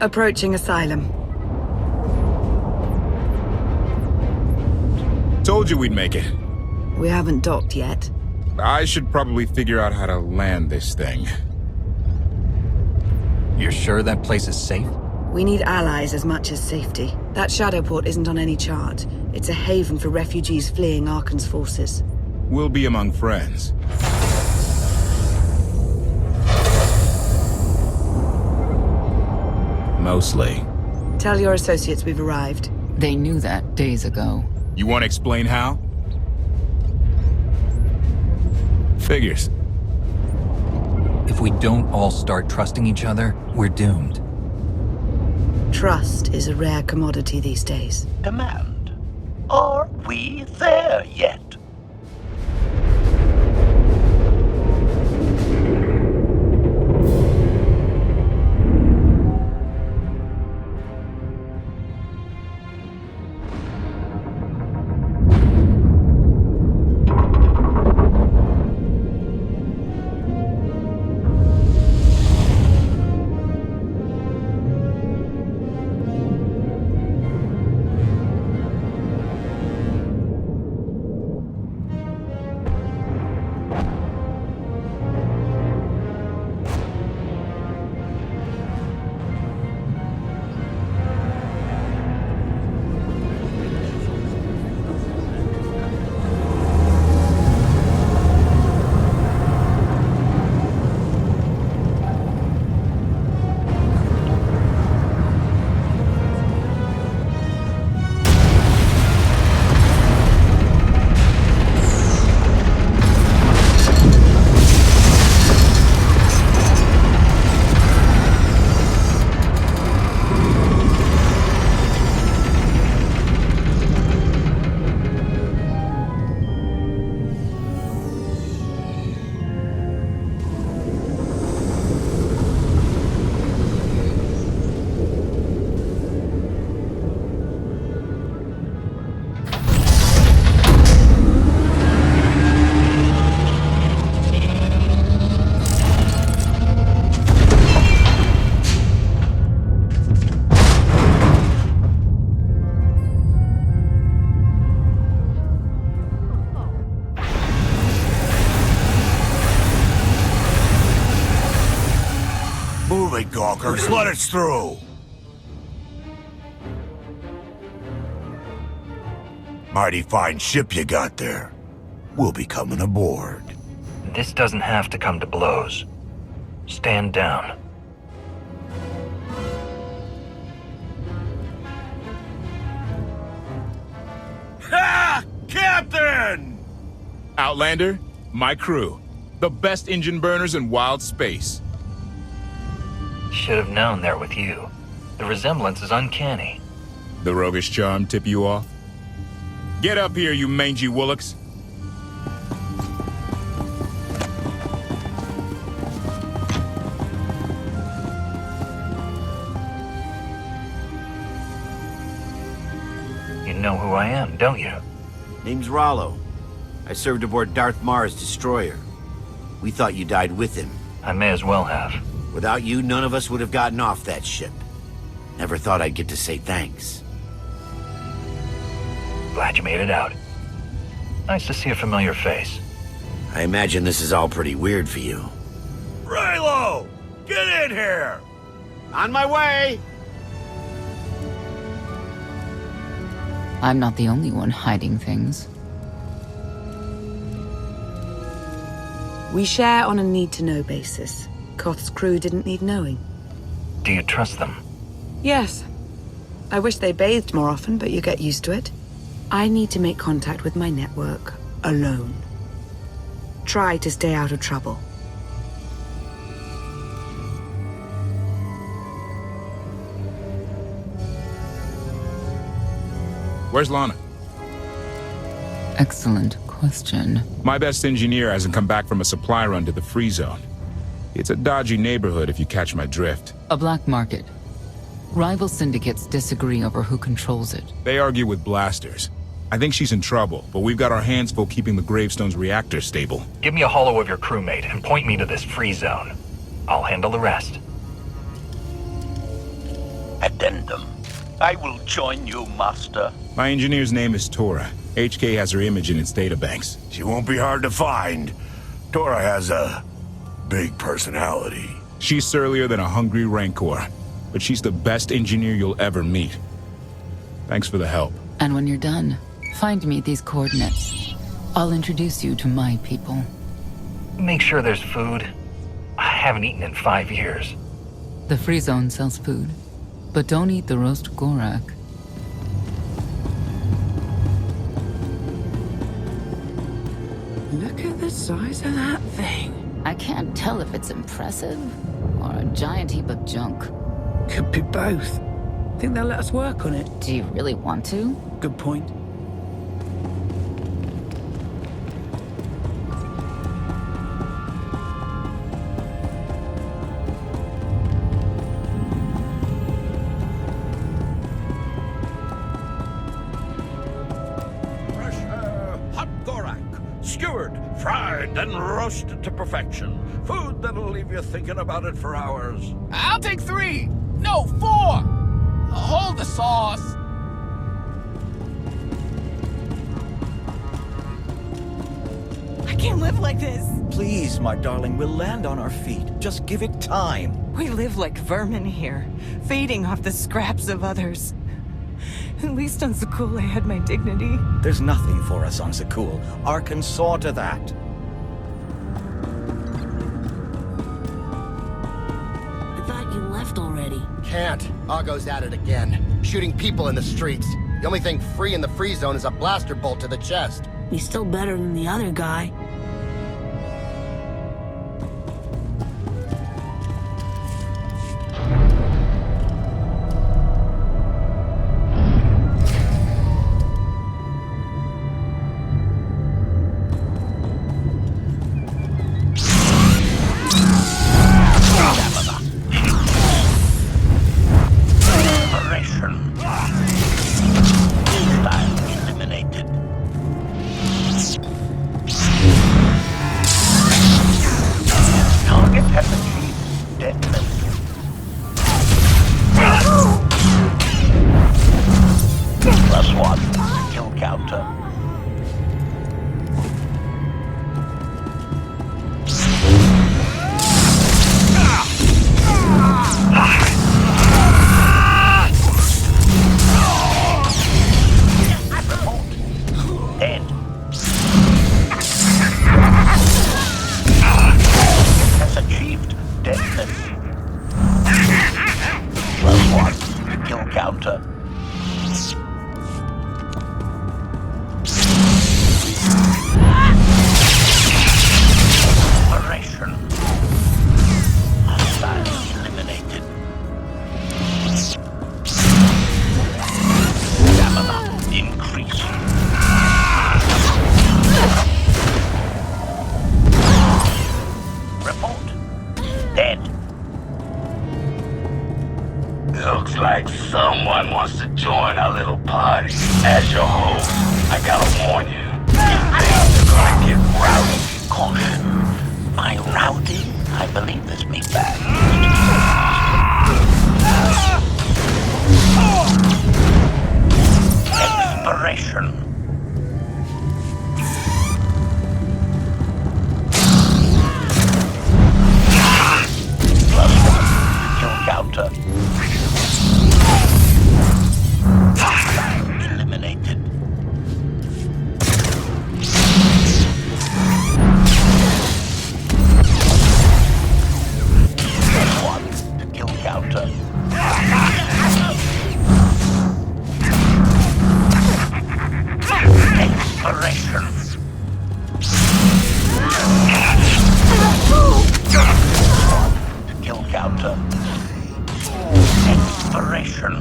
Approaching Asylum. Told you we'd make it. We haven't docked yet. I should probably figure out how to land this thing. You're sure that place is safe? We need allies as much as safety. That shadowport isn't on any chart. It's a haven for refugees fleeing Arkan's forces. We'll be among friends. Mostly. Tell your associates we've arrived. They knew that days ago. You want to explain how? Figures. If we don't all start trusting each other, we're doomed. Trust is a rare commodity these days. Command. Are we there yet? Gawkers, let us through! Mighty fine ship you got there. We'll be coming aboard. This doesn't have to come to blows. Stand down. Ha! Captain! Outlander, my crew. The best engine burners in wild space. Should have known they're with you. The resemblance is uncanny. The roguish charm tip you off? Get up here, you mangy woolocks. You know who I am, don't you? Name's Rollo. I served aboard Darth Marr's destroyer. We thought you died with him. I may as well have. Without you, none of us would have gotten off that ship. Never thought I'd get to say thanks. Glad you made it out. Nice to see a familiar face. I imagine this is all pretty weird for you. Raylo! Get in here! On my way! I'm not the only one hiding things. We share on a need-to-know basis. KOTFE's crew didn't need knowing. Do you trust them? Yes. I wish they bathed more often, but you get used to it. I need to make contact with my network, alone. Try to stay out of trouble. Where's Lana? Excellent question. My best engineer hasn't come back from a supply run to the free zone. It's a dodgy neighborhood if you catch my drift. A black market. Rival syndicates disagree over who controls it. They argue with blasters. I think she's in trouble, but we've got our hands full keeping the Gravestone's reactor stable. Give me a holo of your crewmate and point me to this free zone. I'll handle the rest. Addendum. I will join you, Master. My engineer's name is Tora. HK has her image in its databanks. She won't be hard to find. Tora has a big personality. She's surlier than a hungry rancor, but she's the best engineer you'll ever meet. Thanks for the help. And when you're done, find me these coordinates. I'll introduce you to my people. Make sure there's food. I haven't eaten in 5 years. The free zone sells food, but don't eat the roast gorak. Look at the size of that thing. I can't tell if it's impressive or a giant heap of junk. Could be both. Think they'll let us work on it? Do you really want to? Good point. Hot gorak, skewered, fried, and roasted to perfection. Food that'll leave you thinking about it for hours. I'll take 3. No, 4. Hold the sauce. I can't live like this. Please, my darling, we'll land on our feet. Just give it time. We live like vermin here, feeding off the scraps of others. At least on Zakuul I had my dignity. There's nothing for us on Zakuul. Arkan saw to that. I thought you left already. Can't. Argo's at it again. Shooting people in the streets. The only thing free in the free zone is a blaster bolt to the chest. He's still better than the other guy. Looks like someone wants to join our little party. As your host, I gotta warn you, things are gonna get rowdy. Caution. By rowdy, I believe this means bad. Expiration. +1 kill counter. Eliminated. +1 to kill counter. Expiration. To kill counter. Expiration.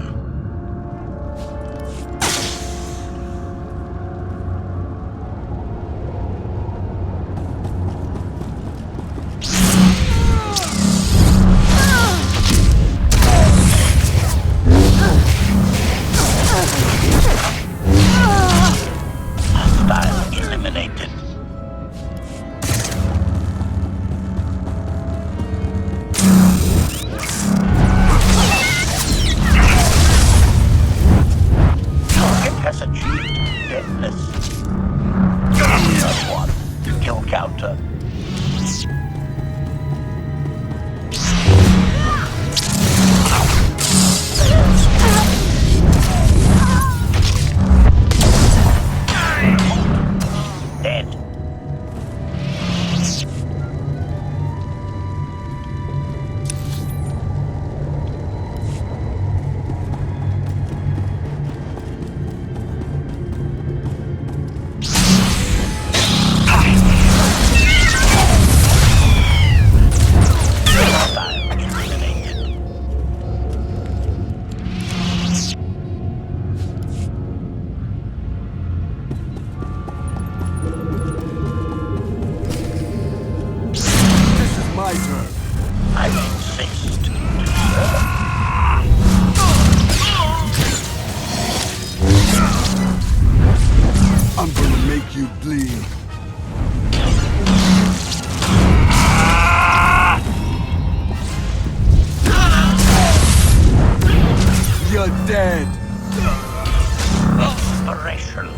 Hostile eliminated. make you bleed. You're dead. Inspiration.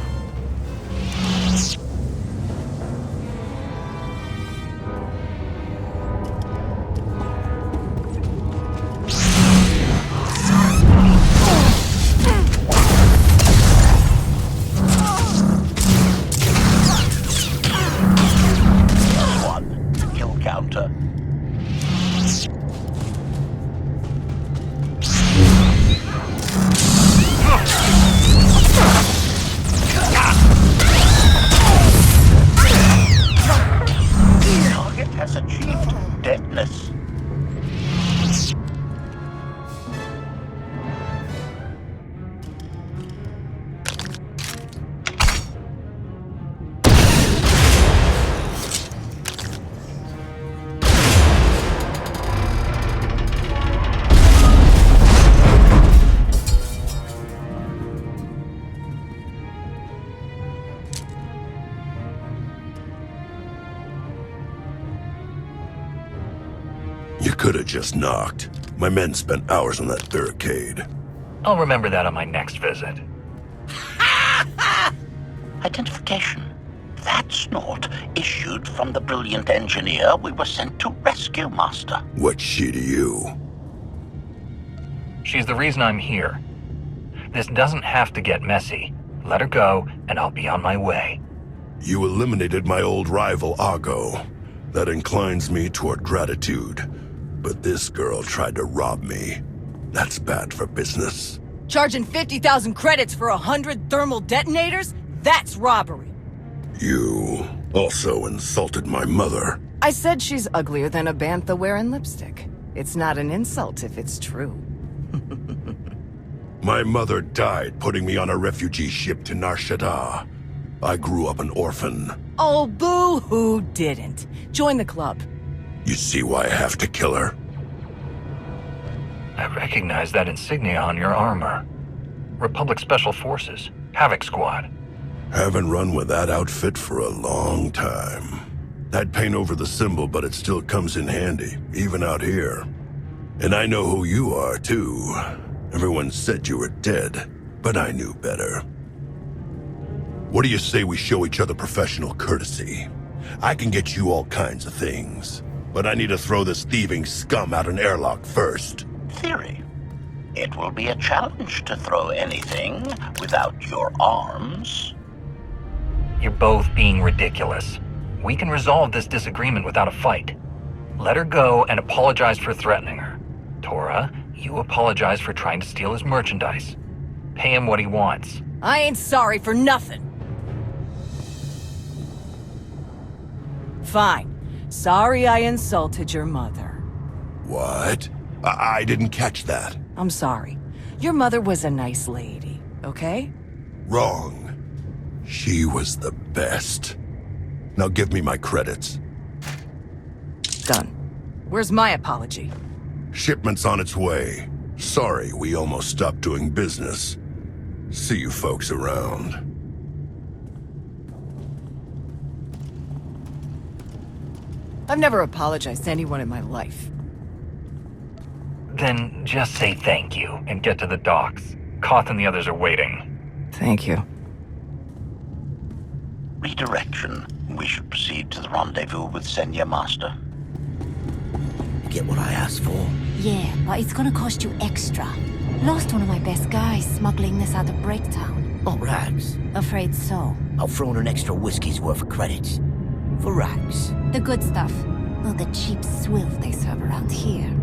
Kill counter. Target has achieved deadness. You could have just knocked. My men spent hours on that barricade. I'll remember that on my next visit. Identification. That snort issued from the brilliant engineer we were sent to rescue, Master. What's she to you? She's the reason I'm here. This doesn't have to get messy. Let her go, and I'll be on my way. You eliminated my old rival, Argo. That inclines me toward gratitude. But this girl tried to rob me. That's bad for business. Charging 50,000 credits for 100 thermal detonators? That's robbery. You also insulted my mother. I said she's uglier than a bantha wearing lipstick. It's not an insult if it's true. My mother died putting me on a refugee ship to Nar Shaddaa. I grew up an orphan. Oh, boo-hoo didn't. Join the club. You see why I have to kill her? I recognize that insignia on your armor. Republic Special Forces, Havoc Squad. Haven't run with that outfit for a long time. I'd paint over the symbol, but it still comes in handy, even out here. And I know who you are, too. Everyone said you were dead, but I knew better. What do you say we show each other professional courtesy? I can get you all kinds of things, but I need to throw this thieving scum out an airlock first. Theory. It will be a challenge to throw anything without your arms. You're both being ridiculous. We can resolve this disagreement without a fight. Let her go and apologize for threatening her. Tora, you apologize for trying to steal his merchandise. Pay him what he wants. I ain't sorry for nothing. Fine. Sorry I insulted your mother. What? I didn't catch that. I'm sorry. Your mother was a nice lady, okay? Wrong. She was the best. Now give me my credits. Done. Where's my apology? Shipment's on its way. Sorry, we almost stopped doing business. See you folks around. I've never apologized to anyone in my life. Then just say thank you and get to the docks. Koth and the others are waiting. Thank you. Redirection. We should proceed to the rendezvous with Senya, Master. You get what I asked for? Yeah, but it's gonna cost you extra. Lost one of my best guys smuggling this out of Breaktown. Oh, Rags. Afraid so. I'll throw in an extra whiskey's worth of credits. For Rags. The good stuff. Not the cheap swill they serve around here.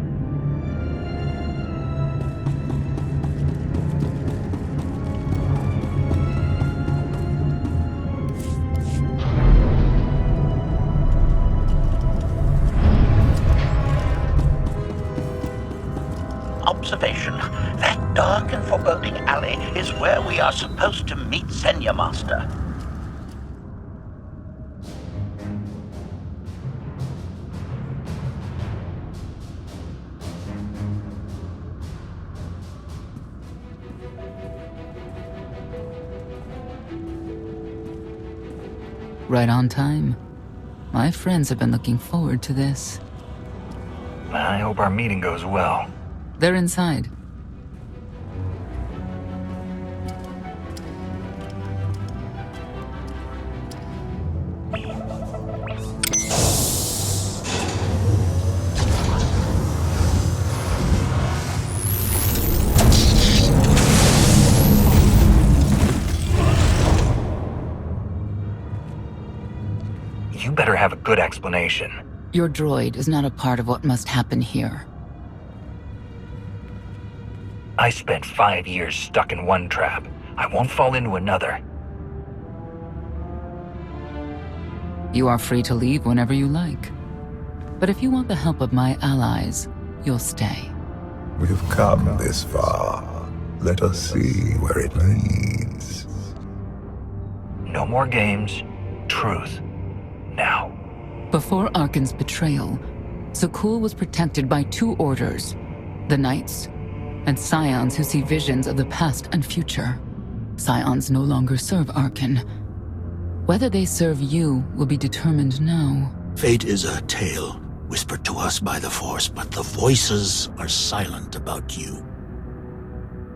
Observation. That dark and foreboding alley is where we are supposed to meet Senya, Master. Right on time. My friends have been looking forward to this. I hope our meeting goes well. They're inside. You better have a good explanation. Your droid is not a part of what must happen here. I spent 5 years stuck in one trap. I won't fall into another. You are free to leave whenever you like. But if you want the help of my allies, you'll stay. We've come this far. Let us see where it leads. No more games. Truth. Now. Before Arkan's betrayal, Zakuul was protected by 2 orders. The Knights, and Scions who see visions of the past and future. Scions no longer serve Arkan. Whether they serve you will be determined now. Fate is a tale whispered to us by the Force, but the voices are silent about you.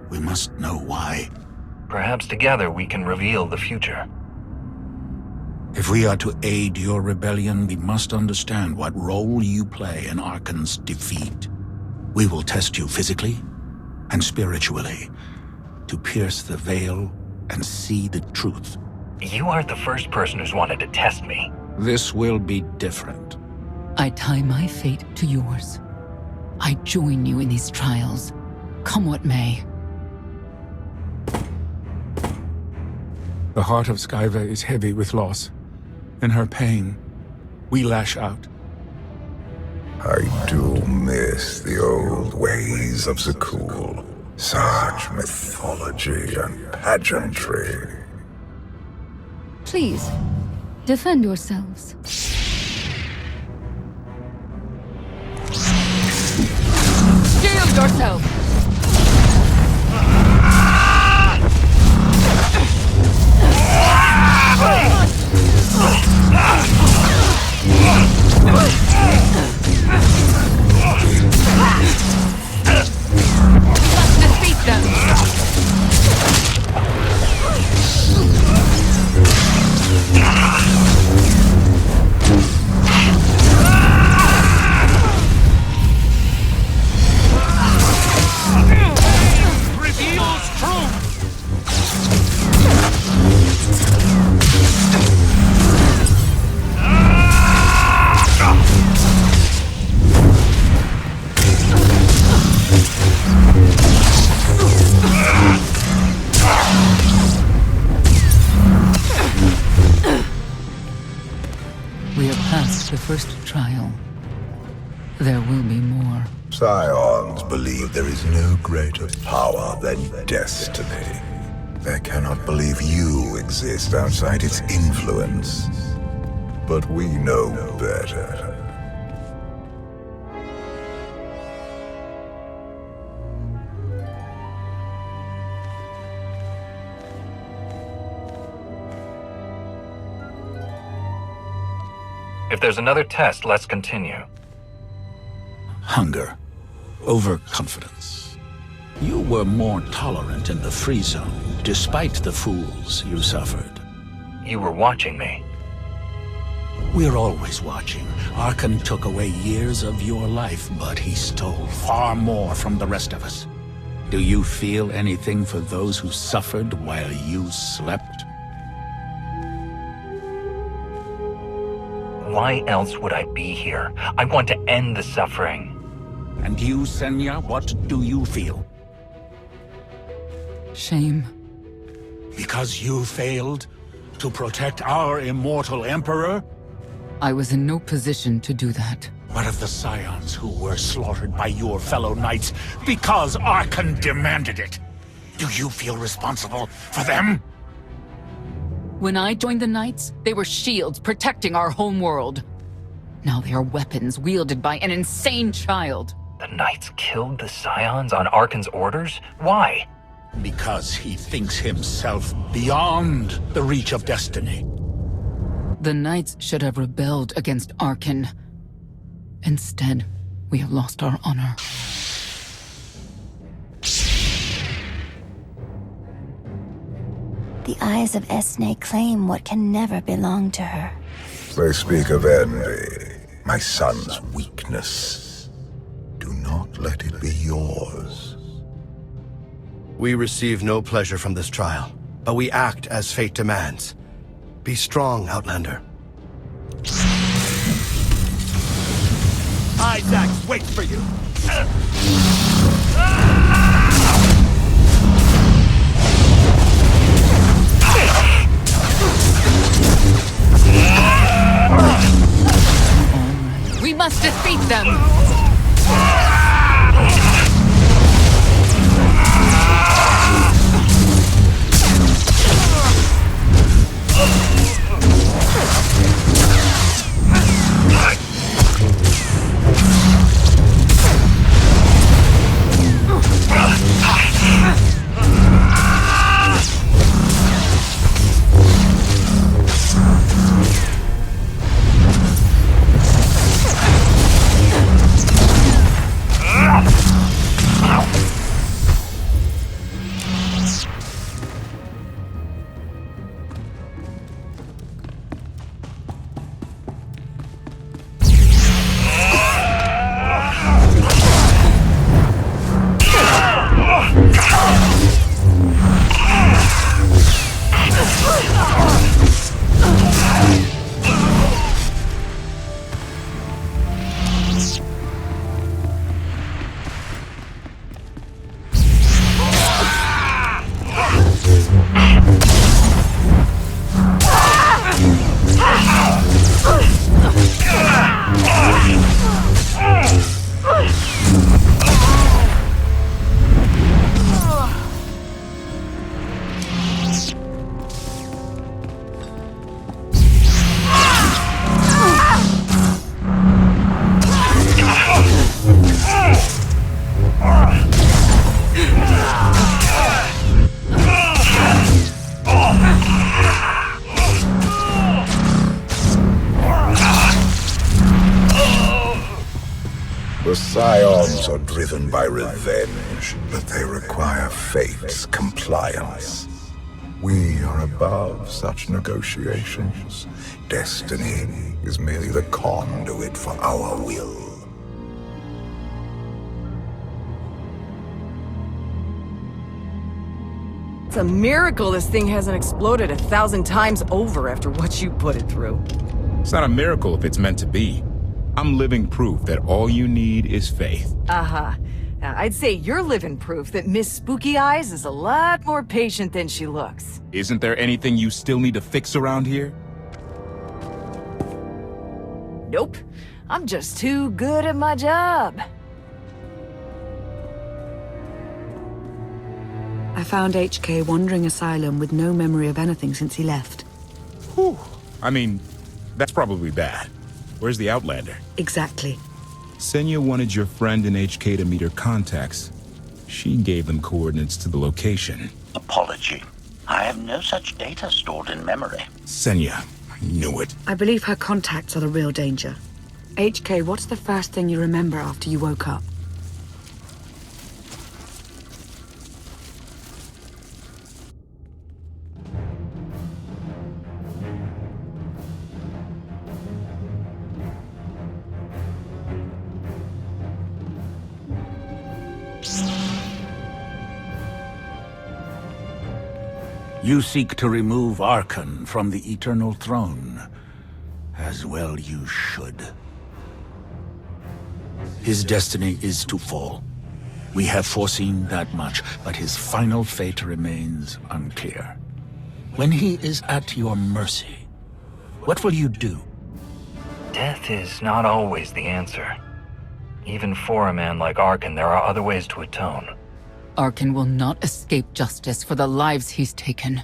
We must know why. Perhaps together we can reveal the future. If we are to aid your rebellion, we must understand what role you play in Arkan's defeat. We will test you physically and spiritually to pierce the veil and see the truth. You aren't the first person who's wanted to test me. This will be different. I tie my fate to yours. I join you in these trials, come what may. The heart of Skyva is heavy with loss. In her pain, we lash out. I do miss the old ways of Zakuul. Such mythology and pageantry. Please, defend yourselves. Shield yourself! Let's defeat them! Reveals truth! We have passed the first trial. There will be more. Scions believe there is no greater power than destiny. They cannot believe you exist outside its influence. But we know better. If there's another test, let's continue. Hunger. Overconfidence. You were more tolerant in the free zone, despite the fools you suffered. You were watching me. We're always watching. Arkan took away years of your life, but he stole far more from the rest of us. Do you feel anything for those who suffered while you slept? Why else would I be here? I want to end the suffering. And you, Senya, what do you feel? Shame. Because you failed to protect our immortal Emperor? I was in no position to do that. What of the Scions who were slaughtered by your fellow knights because Arkan demanded it? Do you feel responsible for them? When I joined the Knights, they were shields protecting our homeworld. Now they are weapons wielded by an insane child. The Knights killed the Scions on Arkan's orders? Why? Because he thinks himself beyond the reach of destiny. The Knights should have rebelled against Arkan. Instead, we have lost our honor. The eyes of Esne claim what can never belong to her. They speak of envy, my son's weakness. Do not let it be yours. We receive no pleasure from this trial, but we act as fate demands. Be strong, Outlander. Isaac waits for you. We must defeat them! The Scions are driven by revenge, but they require fate's compliance. We are above such negotiations. Destiny is merely the conduit for our will. It's a miracle this thing hasn't exploded 1,000 times over after what you put it through. It's not a miracle if it's meant to be. I'm living proof that all you need is faith. Uh-huh. Now, I'd say you're living proof that Miss Spooky Eyes is a lot more patient than she looks. Isn't there anything you still need to fix around here? Nope. I'm just too good at my job. I found HK wandering Asylum with no memory of anything since he left. Whew. I mean, that's probably bad. Where's the Outlander? Exactly. Senya wanted your friend in HK to meet her contacts. She gave them coordinates to the location. Apology. I have no such data stored in memory. Senya, I knew it. I believe her contacts are the real danger. HK, what's the first thing you remember after you woke up? You seek to remove Arkan from the Eternal Throne. As well you should. His destiny is to fall. We have foreseen that much, but his final fate remains unclear. When he is at your mercy, what will you do? Death is not always the answer. Even for a man like Arkan, there are other ways to atone. Arkan will not escape justice for the lives he's taken.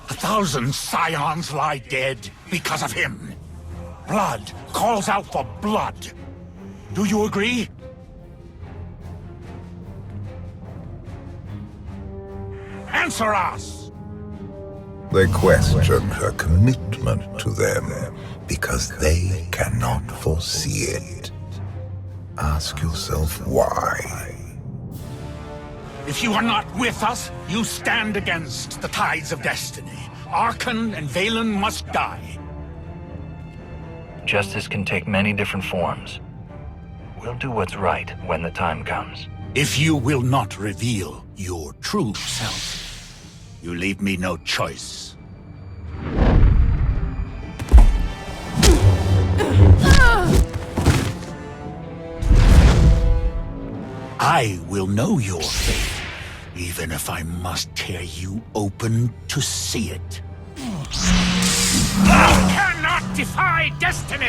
1,000 Scions lie dead because of him. Blood calls out for blood. Do you agree? Answer us! They question her commitment to them because they cannot foresee it. Ask yourself why. If you are not with us, you stand against the tides of destiny. Arkan and Valen must die. Justice can take many different forms. We'll do what's right when the time comes. If you will not reveal your true self, you leave me no choice. I will know your fate, even if I must tear you open to see it. You cannot defy destiny!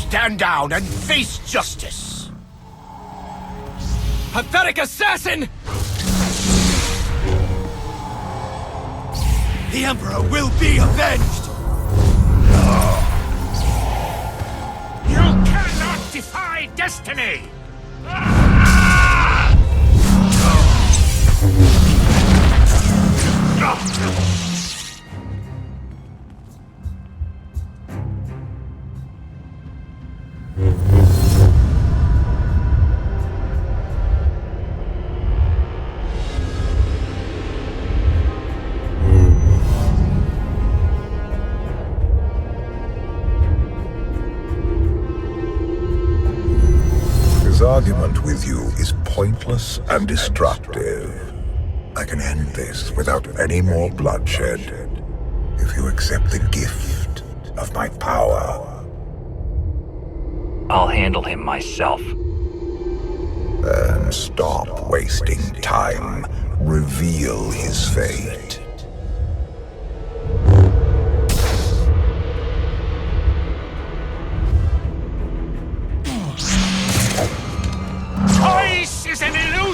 Stand down and face justice! Pathetic assassin! The Emperor will be avenged! You cannot defy destiny! His argument with you is pointless and destructive. I can end this without any more bloodshed. If you accept the gift of my power. I'll handle him myself. Then stop wasting time. Reveal his fate. Choice is an illusion!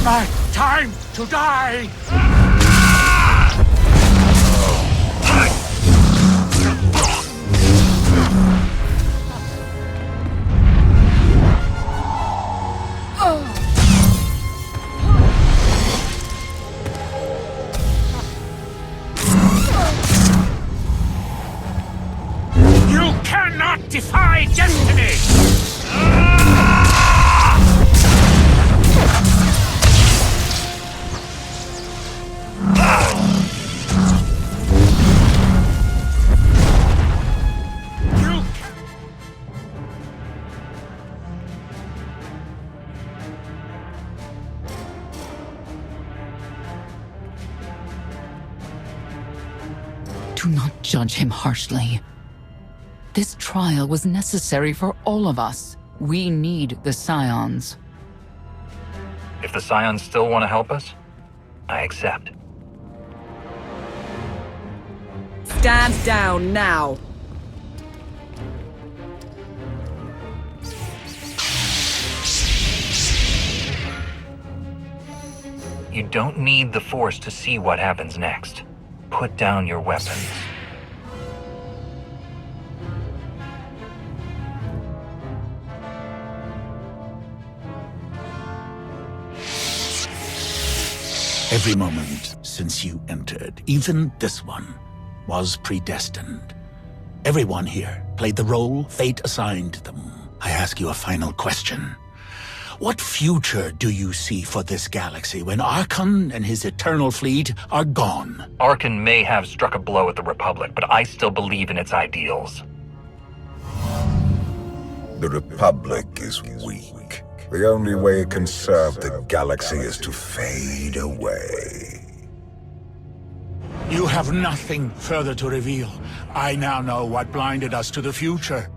My time to die! You cannot defy destiny! Do not judge him harshly. This trial was necessary for all of us. We need the Scions. If the Scions still want to help us, I accept. Stand down now. You don't need the Force to see what happens next. Put down your weapons. Every moment since you entered, even this one, was predestined. Everyone here played the role fate assigned them. I ask you a final question. What future do you see for this galaxy when Archon and his eternal fleet are gone? Archon may have struck a blow at the Republic, but I still believe in its ideals. The Republic is weak. The only way it can serve the galaxy is to fade away. You have nothing further to reveal. I now know what blinded us to the future.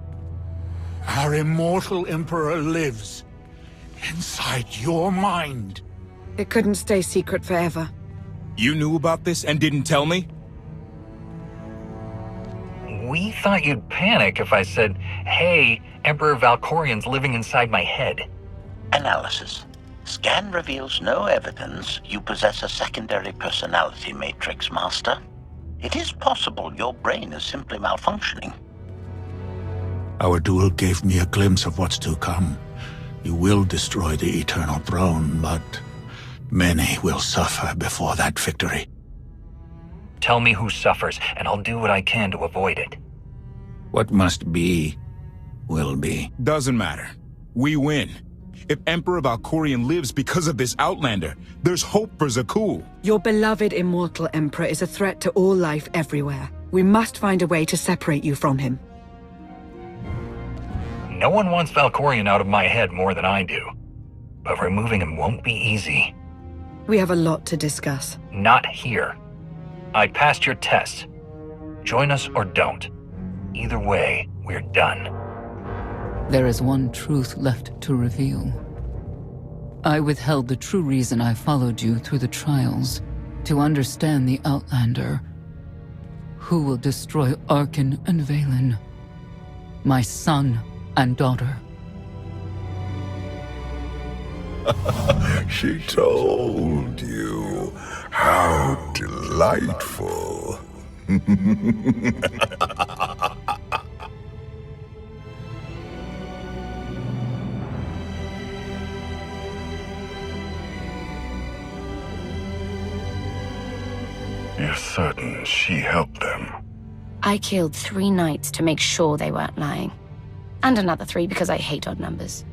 Our immortal Emperor lives inside your mind. It couldn't stay secret forever. You knew about this and didn't tell me? We thought you'd panic if I said, hey, Emperor Valkorian's living inside my head. Analysis. Scan reveals no evidence you possess a secondary personality matrix, Master. It is possible your brain is simply malfunctioning. Our duel gave me a glimpse of what's to come. You will destroy the Eternal Throne, but many will suffer before that victory. Tell me who suffers, and I'll do what I can to avoid it. What must be, will be. Doesn't matter. We win. If Emperor Valkorian lives because of this Outlander, there's hope for Zakuul. Your beloved immortal Emperor is a threat to all life everywhere. We must find a way to separate you from him. No one wants Valkorian out of my head more than I do. But removing him won't be easy. We have a lot to discuss. Not here. I passed your test. Join us or don't. Either way, we're done. There is one truth left to reveal. I withheld the true reason I followed you through the trials, to understand the Outlander, who will destroy Archon and Valen, my son and daughter. She told you. How delightful. You're certain she helped them? I killed 3 knights to make sure they weren't lying. And another 3 because I hate odd numbers.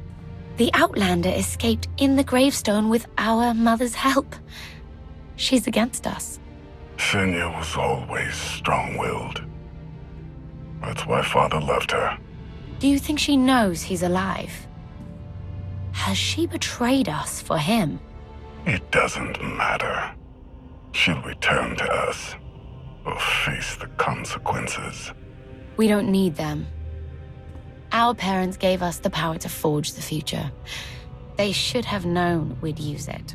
The Outlander escaped in the Gravestone with our mother's help. She's against us. Senya was always strong-willed. That's why Father loved her. Do you think she knows he's alive? Has she betrayed us for him? It doesn't matter. She'll return to us, or face the consequences. We don't need them. Our parents gave us the power to forge the future. They should have known we'd use it.